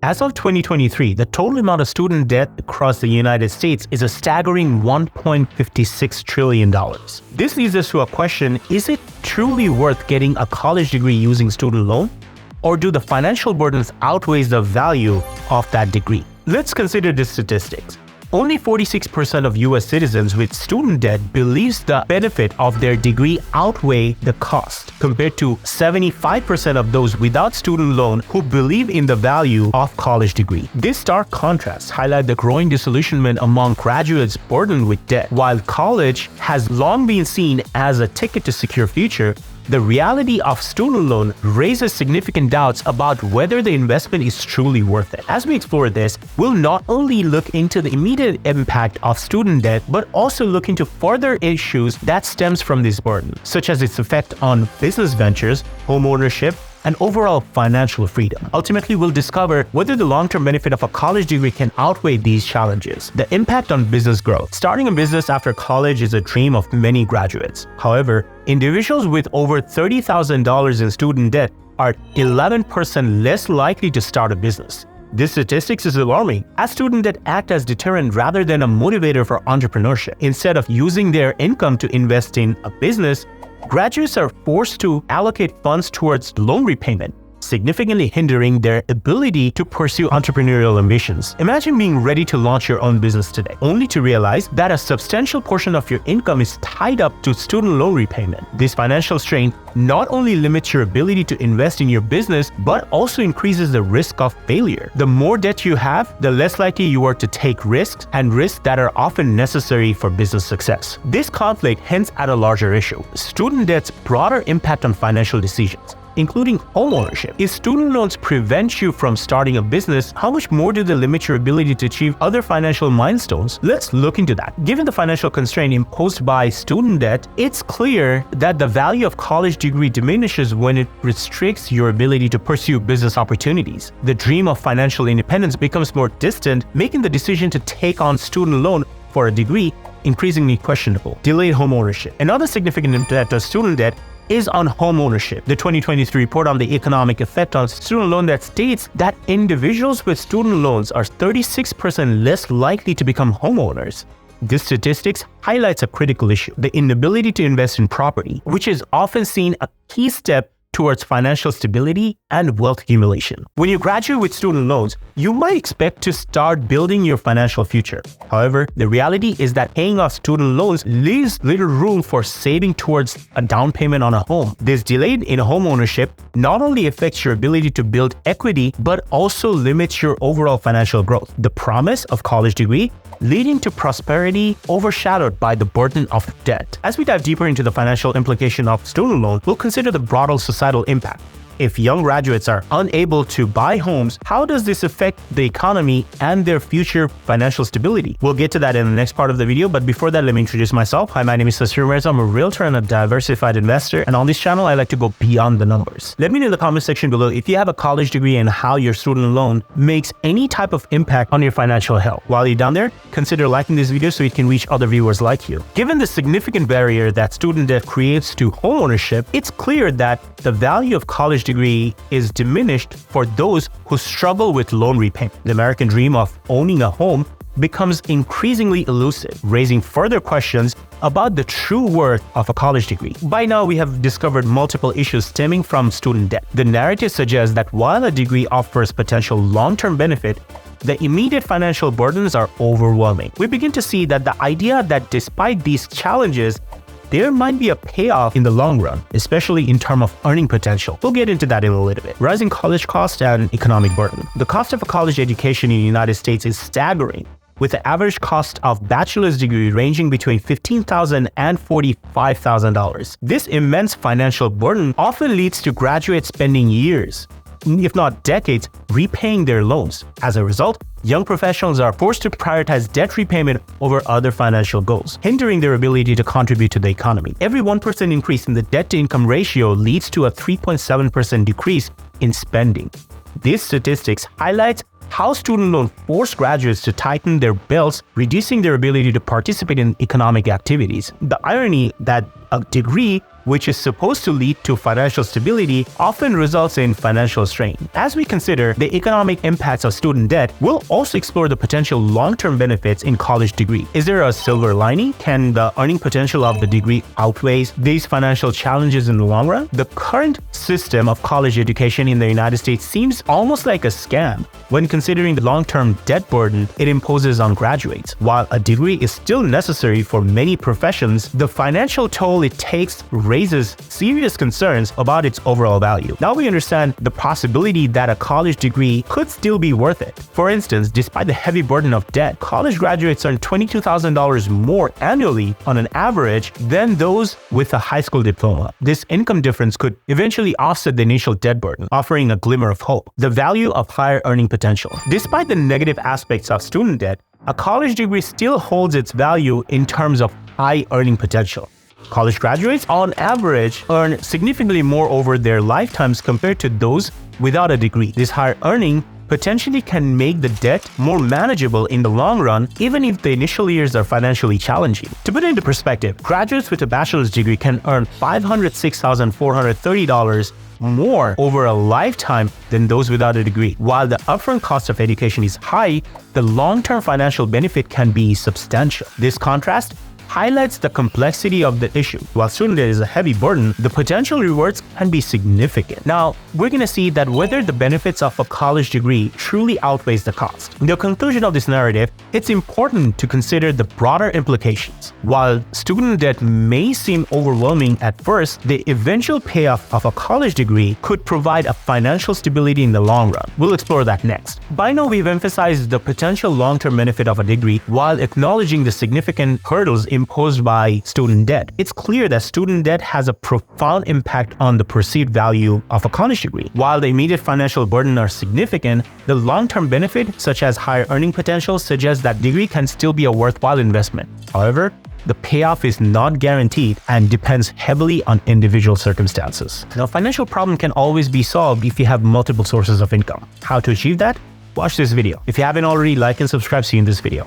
As of 2023, the total amount of student debt across the United States is a staggering $1.56 trillion. This leads us to a question: is it truly worth getting a college degree using student loan? Or do the financial burdens outweigh the value of that degree? Let's consider the statistics. Only 46% of US citizens with student debt believes the benefit of their degree outweigh the cost, compared to 75% of those without student loan who believe in the value of college degree. This stark contrast highlights the growing disillusionment among graduates burdened with debt. While college has long been seen as a ticket to secure future, the reality of student loan raises significant doubts about whether the investment is truly worth it. As we explore this, we'll not only look into the immediate impact of student debt, but also look into further issues that stems from this burden, such as its effect on business ventures, homeownership, and overall financial freedom. Ultimately, we'll discover whether the long-term benefit of a college degree can outweigh these challenges. The impact on business growth. Starting a business after college is a dream of many graduates. However, individuals with over $30,000 in student debt are 11% less likely to start a business. This statistics is alarming, as student debt acts as deterrent rather than a motivator for entrepreneurship. Instead of using their income to invest in a business, graduates are forced to allocate funds towards loan repayment, significantly hindering their ability to pursue entrepreneurial ambitions. Imagine being ready to launch your own business today, only to realize that a substantial portion of your income is tied up to student loan repayment. This financial strain not only limits your ability to invest in your business, but also increases the risk of failure. The more debt you have, the less likely you are to take risks, and risks that are often necessary for business success. This conflict hints at a larger issue: student debt's broader impact on financial decisions, including homeownership. If student loans prevent you from starting a business, how much more do they limit your ability to achieve other financial milestones? Let's look into that. Given the financial constraint imposed by student debt, it's clear that the value of college degree diminishes when it restricts your ability to pursue business opportunities. The dream of financial independence becomes more distant, making the decision to take on student loan for a degree increasingly questionable. Delayed homeownership. Another significant impact of student debt is on homeownership. The 2023 report on the economic effect on student loan debt states that individuals with student loans are 36% less likely to become homeowners. This statistics highlights a critical issue: the inability to invest in property, which is often seen a key step towards financial stability and wealth accumulation. When you graduate with student loans, you might expect to start building your financial future. However, the reality is that paying off student loans leaves little room for saving towards a down payment on a home. This delay in home ownership not only affects your ability to build equity, but also limits your overall financial growth. The promise of college degree leading to prosperity overshadowed by the burden of debt. As we dive deeper into the financial implication of student loan, we'll consider the broader societal impact. If young graduates are unable to buy homes, how does this affect the economy and their future financial stability? We'll get to that in the next part of the video, but before that, let me introduce myself. Hi, my name is Tasvir. Mirza. I'm a realtor and a diversified investor, and on this channel, I like to go beyond the numbers. Let me know in the comment section below if you have a college degree and how your student loan makes any type of impact on your financial health. While you're down there, consider liking this video so it can reach other viewers like you. Given the significant barrier that student debt creates to homeownership, it's clear that the value of college degree is diminished for those who struggle with loan repayment. The American dream of owning a home becomes increasingly elusive, raising further questions about the true worth of a college degree. By now, we have discovered multiple issues stemming from student debt. The narrative suggests that while a degree offers potential long-term benefit, the immediate financial burdens are overwhelming. We begin to see that the idea that despite these challenges, there might be a payoff in the long run, especially in terms of earning potential. We'll get into that in a little bit. Rising college costs and economic burden. The cost of a college education in the United States is staggering, with the average cost of bachelor's degree ranging between $15,000 and $45,000. This immense financial burden often leads to graduates spending years, if not decades, repaying their loans. As a result, young professionals are forced to prioritize debt repayment over other financial goals, hindering their ability to contribute to the economy. Every 1% increase in the debt-to-income ratio leads to a 3.7% decrease in spending. These statistics highlight how student loans force graduates to tighten their belts, reducing their ability to participate in economic activities. The irony that a degree which is supposed to lead to financial stability, often results in financial strain. As we consider the economic impacts of student debt, we'll also explore the potential long-term benefits in college degree. Is there a silver lining? Can the earning potential of the degree outweigh these financial challenges in the long run? The current system of college education in the United States seems almost like a scam when considering the long-term debt burden it imposes on graduates. While a degree is still necessary for many professions, the financial toll it takes raises serious concerns about its overall value. Now we understand the possibility that a college degree could still be worth it. For instance, despite the heavy burden of debt, college graduates earn $22,000 more annually on an average than those with a high school diploma. This income difference could eventually offset the initial debt burden, offering a glimmer of hope. The value of higher earning potential. Despite the negative aspects of student debt, a college degree still holds its value in terms of high earning potential. College graduates, on average, earn significantly more over their lifetimes compared to those without a degree. This higher earning potentially can make the debt more manageable in the long run, even if the initial years are financially challenging. To put it into perspective, graduates with a bachelor's degree can earn $506,430 more over a lifetime than those without a degree. While the upfront cost of education is high, the long-term financial benefit can be substantial. This contrast highlights the complexity of the issue. While student debt is a heavy burden, the potential rewards can be significant. Now, we're going to see that whether the benefits of a college degree truly outweighs the cost. In the conclusion of this narrative, it's important to consider the broader implications. While student debt may seem overwhelming at first, the eventual payoff of a college degree could provide a financial stability in the long run. We'll explore that next. By now, we've emphasized the potential long-term benefit of a degree while acknowledging the significant hurdles imposed by student debt. It's clear that student debt has a profound impact on the perceived value of a college degree. While the immediate financial burden are significant, the long-term benefit, such as higher earning potential, suggests that degree can still be a worthwhile investment. However, the payoff is not guaranteed and depends heavily on individual circumstances. Now, a financial problem can always be solved if you have multiple sources of income. How to achieve that? Watch this video. If you haven't already, like and subscribe. See you in this video.